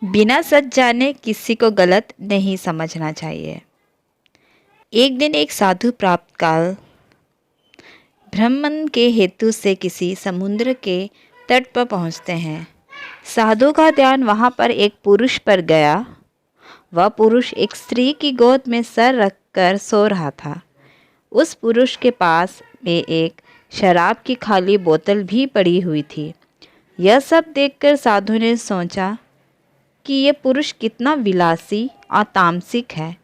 बिना सच जाने किसी को गलत नहीं समझना चाहिए। एक दिन एक साधु प्राप्त काल भ्रमण के हेतु से किसी समुद्र के तट पर पहुंचते हैं। साधु का ध्यान वहां पर एक पुरुष पर गया। वह पुरुष एक स्त्री की गोद में सर रखकर सो रहा था। उस पुरुष के पास में एक शराब की खाली बोतल भी पड़ी हुई थी। यह सब देखकर साधु ने सोचा कि ये पुरुष कितना विलासी और तामसिक है,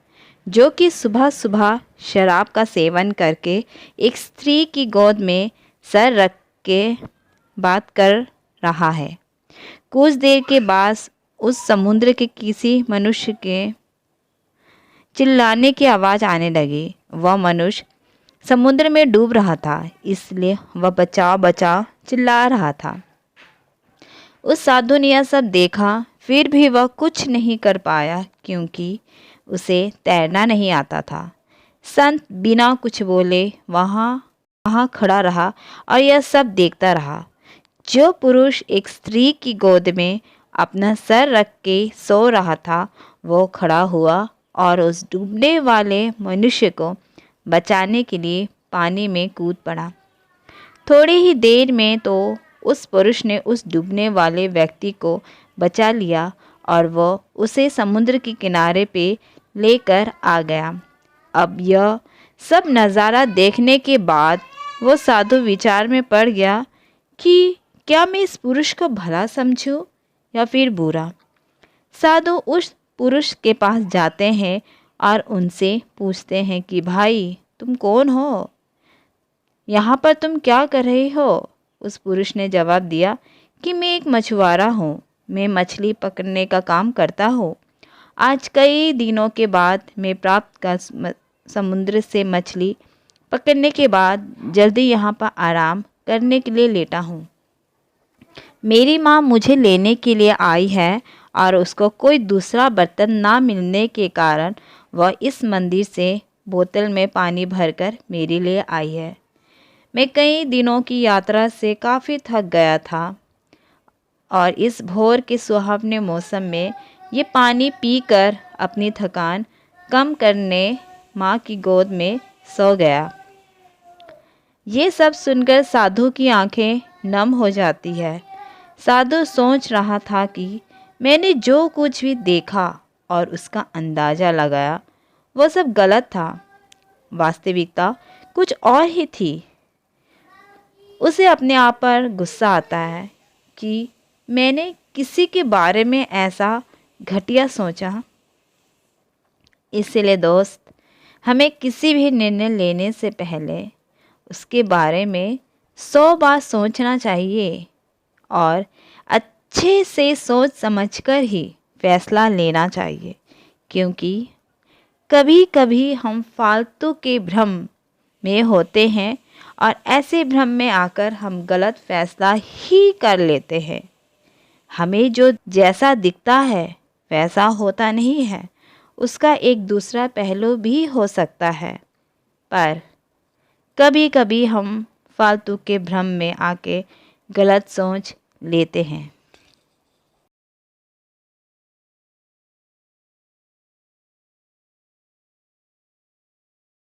जो कि सुबह सुबह शराब का सेवन करके एक स्त्री की गोद में सर रख के बात कर रहा है। कुछ देर के बाद उस समुद्र के किसी मनुष्य के चिल्लाने की आवाज़ आने लगी। वह मनुष्य समुद्र में डूब रहा था, इसलिए वह बचाओ बचाओ चिल्ला रहा था। उस साधु ने यह सब देखा, फिर भी वह कुछ नहीं कर पाया क्योंकि उसे तैरना नहीं आता था। संत बिना कुछ बोले वहाँ खड़ा रहा और यह सब देखता रहा। जो पुरुष एक स्त्री की गोद में अपना सर रख के सो रहा था, वो खड़ा हुआ और उस डूबने वाले मनुष्य को बचाने के लिए पानी में कूद पड़ा। थोड़ी ही देर में तो उस पुरुष ने उस डूबने वाले व्यक्ति को बचा लिया और वह उसे समुद्र के किनारे पे लेकर आ गया। अब यह सब नज़ारा देखने के बाद वो साधु विचार में पड़ गया कि क्या मैं इस पुरुष को भला समझूं या फिर बुरा। साधु उस पुरुष के पास जाते हैं और उनसे पूछते हैं कि भाई तुम कौन हो, यहाँ पर तुम क्या कर रहे हो। उस पुरुष ने जवाब दिया कि मैं एक मछुआरा हूँ, मैं मछली पकड़ने का काम करता हूँ। आज कई दिनों के बाद मैं प्राप्त का समुद्र से मछली पकड़ने के बाद जल्दी यहाँ पर आराम करने के लिए लेटा हूँ। मेरी माँ मुझे लेने के लिए आई है और उसको कोई दूसरा बर्तन ना मिलने के कारण वह इस मंदिर से बोतल में पानी भरकर मेरे लिए आई है। मैं कई दिनों की यात्रा से काफ़ी थक गया था और इस भोर के सुहावने मौसम में ये पानी पीकर अपनी थकान कम करने माँ की गोद में सो गया। ये सब सुनकर साधु की आंखें नम हो जाती है। साधु सोच रहा था कि मैंने जो कुछ भी देखा और उसका अंदाज़ा लगाया वो सब गलत था। वास्तविकता कुछ और ही थी। उसे अपने आप पर गुस्सा आता है कि मैंने किसी के बारे में ऐसा घटिया सोचा। इसलिए दोस्त, हमें किसी भी निर्णय लेने से पहले उसके बारे में 100 बार सोचना चाहिए और अच्छे से सोच समझकर ही फैसला लेना चाहिए, क्योंकि कभी कभी हम फालतू के भ्रम में होते हैं और ऐसे भ्रम में आकर हम गलत फैसला ही कर लेते हैं। हमें जो जैसा दिखता है वैसा होता नहीं है, उसका एक दूसरा पहलू भी हो सकता है। पर कभी कभी हम फालतू के भ्रम में आके गलत सोच लेते हैं।